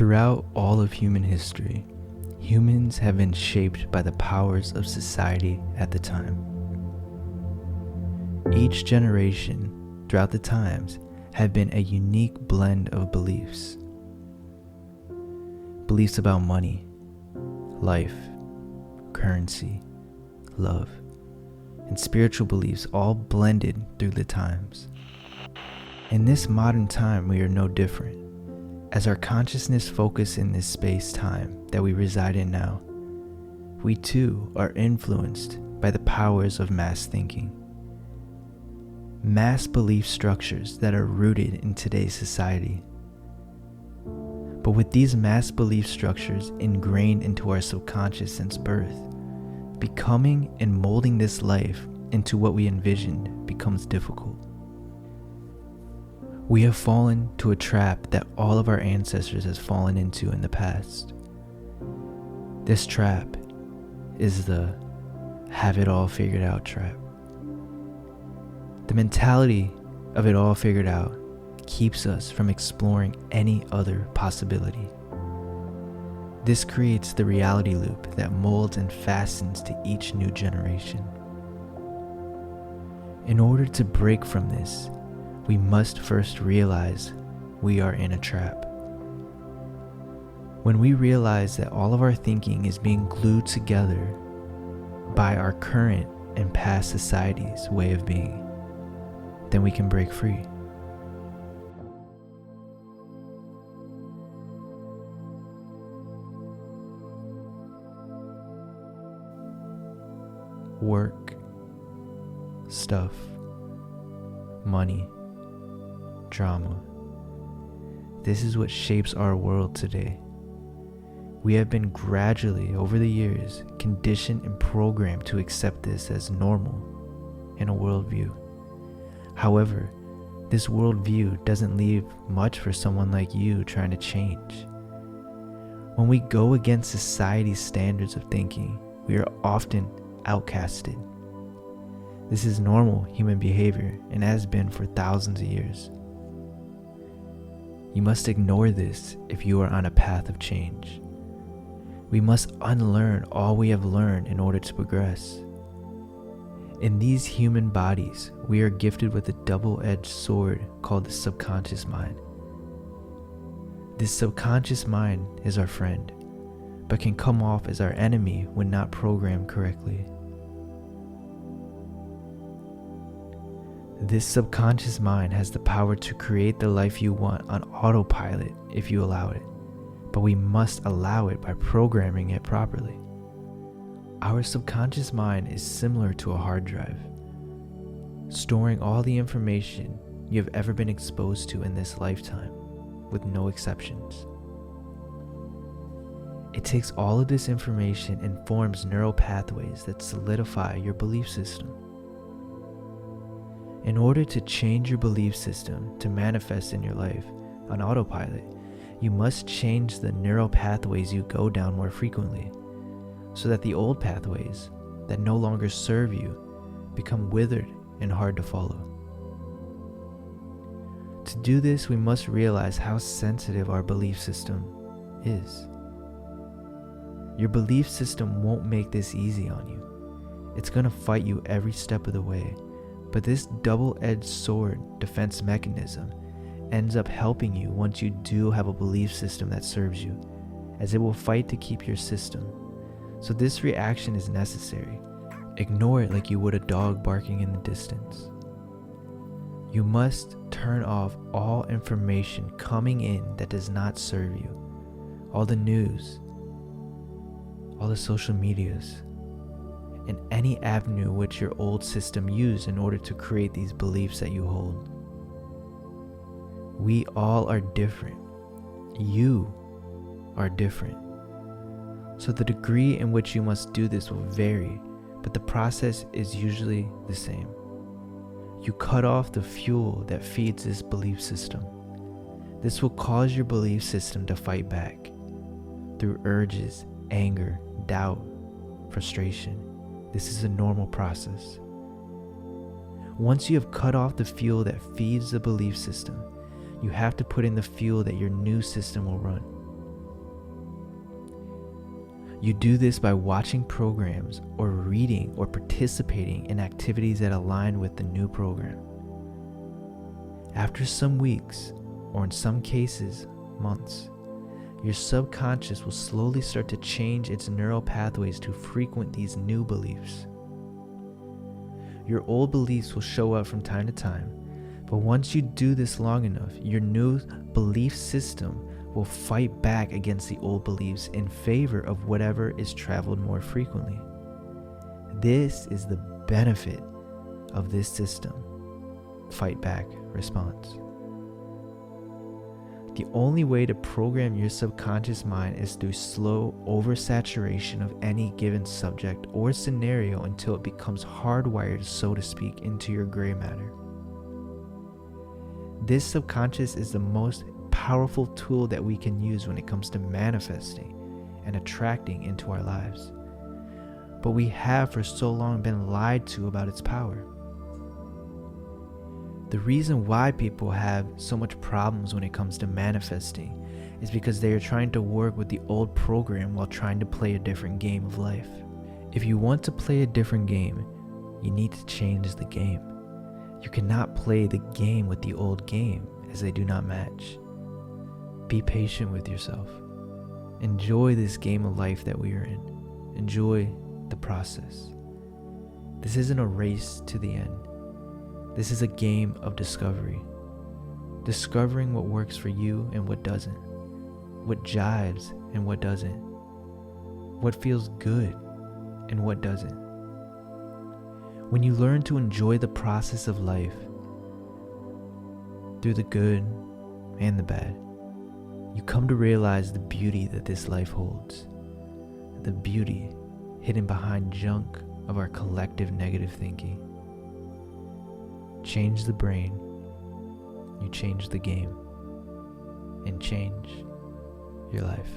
Throughout all of human history, humans have been shaped by the powers of society at the time. Each generation throughout the times have been a unique blend of beliefs. Beliefs about money, life, currency, love, and spiritual beliefs all blended through the times. In this modern time, we are no different. As our consciousness focuses in this space-time that we reside in now, we too are influenced by the powers of mass thinking. Mass belief structures that are rooted in today's society. But with these mass belief structures ingrained into our subconscious since birth, becoming and molding this life into what we envisioned becomes difficult. We have fallen to a trap that all of our ancestors has fallen into in the past. This trap is the have it all figured out trap. The mentality of it all figured out keeps us from exploring any other possibility. This creates the reality loop that molds and fastens to each new generation. In order to break from this, we must first realize we are in a trap. When we realize that all of our thinking is being glued together by our current and past society's way of being, then we can break free. Work, stuff, money, drama. This is what shapes our world today. We have been gradually, over the years, conditioned and programmed to accept this as normal in a worldview. However, this worldview doesn't leave much for someone like you trying to change. When we go against society's standards of thinking, we are often outcasted. This is normal human behavior and has been for thousands of years. You must ignore this if you are on a path of change. We must unlearn all we have learned in order to progress. In these human bodies, we are gifted with a double-edged sword called the subconscious mind. This subconscious mind is our friend, but can come off as our enemy when not programmed correctly. This subconscious mind has the power to create the life you want on autopilot if you allow it, but we must allow it by programming it properly. Our subconscious mind is similar to a hard drive, storing all the information you have ever been exposed to in this lifetime, with no exceptions. It takes all of this information and forms neural pathways that solidify your belief system. In order to change your belief system to manifest in your life on autopilot, you must change the neural pathways you go down more frequently, so that the old pathways that no longer serve you become withered and hard to follow. To do this, we must realize how sensitive our belief system is. Your belief system won't make this easy on you. It's going to fight you every step of the way. But this double-edged sword defense mechanism ends up helping you once you do have a belief system that serves you, as it will fight to keep your system. So this reaction is necessary. Ignore it like you would a dog barking in the distance. You must turn off all information coming in that does not serve you. All the news, all the social medias, and any avenue which your old system used in order to create these beliefs that you hold. We all are different. You are different. So the degree in which you must do this will vary, but the process is usually the same. You cut off the fuel that feeds this belief system. This will cause your belief system to fight back through urges, anger, doubt, frustration. This is a normal process. Once you have cut off the fuel that feeds the belief system, you have to put in the fuel that your new system will run. You do this by watching programs or reading or participating in activities that align with the new program. After some weeks, or in some cases, months, your subconscious will slowly start to change its neural pathways to frequent these new beliefs. Your old beliefs will show up from time to time, but once you do this long enough, your new belief system will fight back against the old beliefs in favor of whatever is traveled more frequently. This is the benefit of this system, fight back response. The only way to program your subconscious mind is through slow oversaturation of any given subject or scenario until it becomes hardwired, so to speak, into your gray matter. This subconscious is the most powerful tool that we can use when it comes to manifesting and attracting into our lives. But we have for so long been lied to about its power. The reason why people have so much problems when it comes to manifesting is because they are trying to work with the old program while trying to play a different game of life. If you want to play a different game, you need to change the game. You cannot play the game with the old game, as they do not match. Be patient with yourself. Enjoy this game of life that we are in. Enjoy the process. This isn't a race to the end. This is a game of discovery. Discovering what works for you and what doesn't. What jives and what doesn't. What feels good and what doesn't. When you learn to enjoy the process of life, through the good and the bad, you come to realize the beauty that this life holds. The beauty hidden behind junk of our collective negative thinking. Change the brain, you change the game, and change your life.